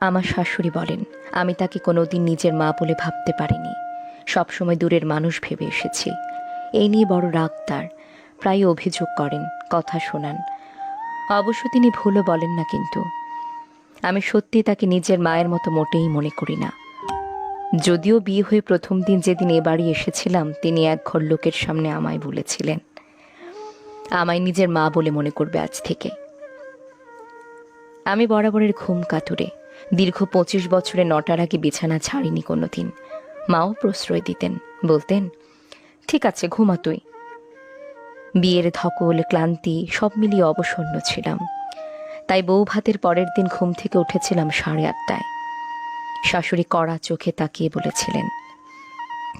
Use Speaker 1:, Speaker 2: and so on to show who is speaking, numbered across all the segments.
Speaker 1: আমার শাশুড়ি বলেন, আমি তাকে কোনোদিন নিজের মা বলে ভাবতে পারিনি, সবসময় দূরের মানুষ ভেবে এসেছি। এই নিয়ে বড় রাগ তার, প্রায় অভিযোগ করেন, কথা শোনান। অবশ্য তিনি ভুলও বলেন না, কিন্তু আমি সত্যি তাকে নিজের মায়ের মতো মোটেই মনে করি না। যদিও বিয়ে হয়ে প্রথম দিন যেদিন এ বাড়ি এসেছিলাম, তিনি এক ঘর লোকের সামনে আমায় বলেছিলেন, আমায় নিজের মা বলে মনে করবে আজ থেকে। আমি বরাবরের ঘুম কাতুরে, দীর্ঘ 25 বছরে 9টার আগে বিছানা ছাড়িনি কোনোদিন। মাও প্রশ্রয় দিতেন, বলতেন, ঠিক আছে ঘুমা তুই। বিয়ের ধকল, ক্লান্তি সব মিলিয়ে অবসন্ন ছিলাম। তাই বউ ভাতের পরের দিন ঘুম থেকে উঠেছিলাম 8:30টায়। শাশুড়ি কড়া চোখে তাকিয়ে বলেছিলেন,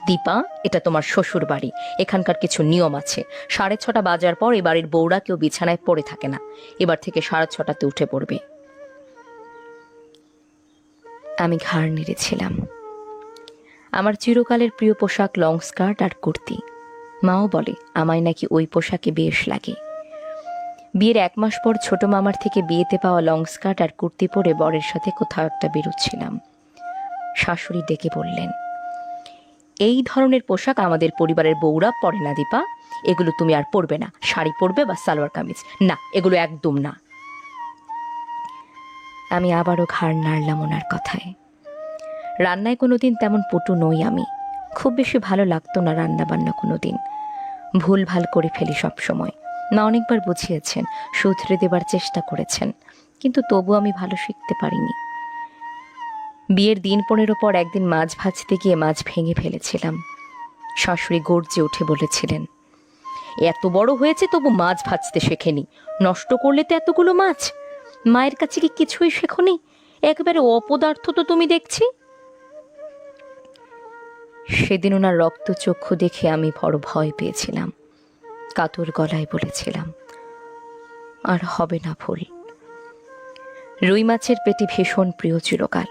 Speaker 1: দীপা, এটা তোমার শ্বশুর বাড়ি, এখানকার কিছু নিয়ম আছে। 6:30 বাজার পর এ বাড়ির বউরা কেউ বিছানায় পড়ে থাকে না। এবার থেকে 6:30টাতে উঠে পড়বে। আমি ঘাড় নেড়েছিলাম। আমার চিরকালের প্রিয় পোশাক লং স্কার্ট আর কুর্তি। মাও বলে আমায় নাকি ওই পোশাকে বেশ লাগে। বিয়ের 1 মাস পর ছোট মামার থেকে বিয়েতে পাওয়া লং স্কার্ট আর কুর্তি পরে বরের সাথে কোথাও একটা বেরোচ্ছিলাম। শাশুড়ি ডেকে বললেন, এই ধরনের পোশাক আমাদের পরিবারের বউরা পরে না দীপা, এগুলো তুমি আর পরবে না। শাড়ি পরবে বা সালোয়ার কামিজ, না এগুলো একদম না। আমি আবারও ঘাড় নাড়লাম ওনার কথায়। রান্নায় কোনোদিন তেমন পটু নই আমি, খুব বেশি ভালো লাগতো না রান্না বান্না কোনোদিন। ভুল ভাল করে ফেলি সব সময়। মা অনেকবার বুঝিয়েছেন, শুধরে দেবার চেষ্টা করেছেন, কিন্তু তবু আমি ভালো শিখতে পারিনি। বিয়ের দিন 15 পর একদিন মাছ ভাজতে গিয়ে মাছ ভেঙে ফেলেছিলাম। শাশুড়ি গর্জে উঠে বলেছিলেন, এত বড় হয়েছে তবু মাছ ভাজতে শেখেনি, নষ্ট করলে তো এতগুলো মাছ। মায়ের কাছে কি কিছুই শেখনি? একেবারে অপদার্থ তো তুমি দেখছি। সেদিন ওনার রক্তচক্ষু দেখে আমি বড় ভয় পেয়েছিলাম। কাতর গলায় বলেছিলাম, আর হবে না ভুল। রুই মাছের পেটি ভীষণ প্রিয় চিরকাল।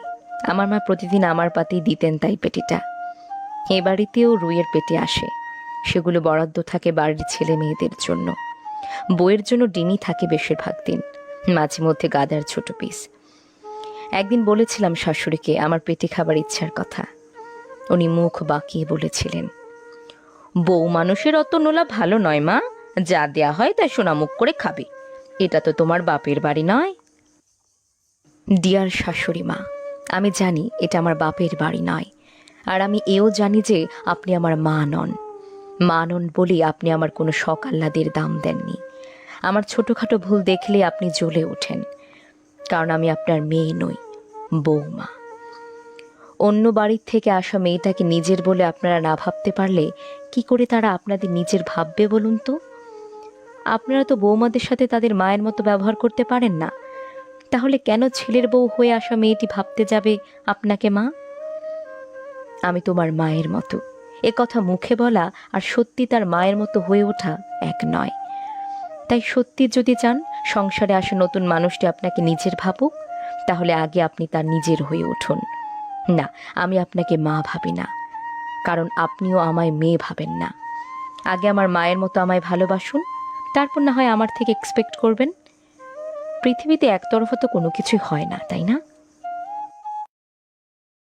Speaker 1: আমার মা প্রতিদিন আমার পাতেই দিতেন তাই পেটিটা। এ বাড়িতেও রুইয়ের পেটি আসে, সেগুলো বরাদ্দ থাকে বাড়ির ছেলে মেয়েদের জন্য। বইয়ের জন্য ডিমই থাকে বেশিরভাগ দিন, মাঝে মধ্যে গাদার ছোট পিস। একদিন বলেছিলাম শাশুড়িকে আমার পেটি খাবার ইচ্ছার কথা। উনি মুখ বাঁকিয়ে বলেছিলেন, বউ মানুষের অত নোলা ভালো নয় মা, যা দেয়া হয় তাই সোনামুখ করে খাবে, এটা তো তোমার বাপের বাড়ি নয়। ডিয়ার শাশুড়ি মা, আমি জানি এটা আমার বাপের বাড়ি নয়, আর আমি এও জানি যে আপনি আমার মা নন। মা নন বলেই আপনি আমার কোনো শখ আহ্লাদের দাম দেননি। আমার ছোটোখাটো ভুল দেখলে আপনি জ্বলে ওঠেন, কারণ আমি আপনার মেয়ে নই, বৌমা। অন্য বাড়ির থেকে আসা মেয়েটাকে নিজের বলে আপনারা না ভাবতে পারলে কি করে তারা আপনাদের নিজের ভাববে বলুন তো? আপনারা তো বৌমাদের সাথে তাদের মায়ের মতো ব্যবহার করতে পারেন না, তাহলে কেন ছেলের বউ হয়ে আসা মেয়েটি ভাবতে যাবে আপনাকে মা? আমি তোমার মায়ের মতো, এ কথা মুখে বলা আর সত্যি তার মায়ের মতো হয়ে ওঠা এক নয়। তাই সত্যি যদি চান সংসারে আসা নতুন মানুষটি আপনাকে নিজের ভাবুক, তাহলে আগে আপনি তার নিজের হয়ে উঠুন। না, আমি আপনাকে মা ভাবি না, কারণ আপনিও আমায় মেয়ে ভাবেন না। আগে আমার মায়ের মতো আমায় ভালোবাসুন, তারপর না হয় আমার থেকে এক্সপেক্ট করবেন। পৃথিবীতে একতরফা তো কোনো কিছুই হয় না, তাই না?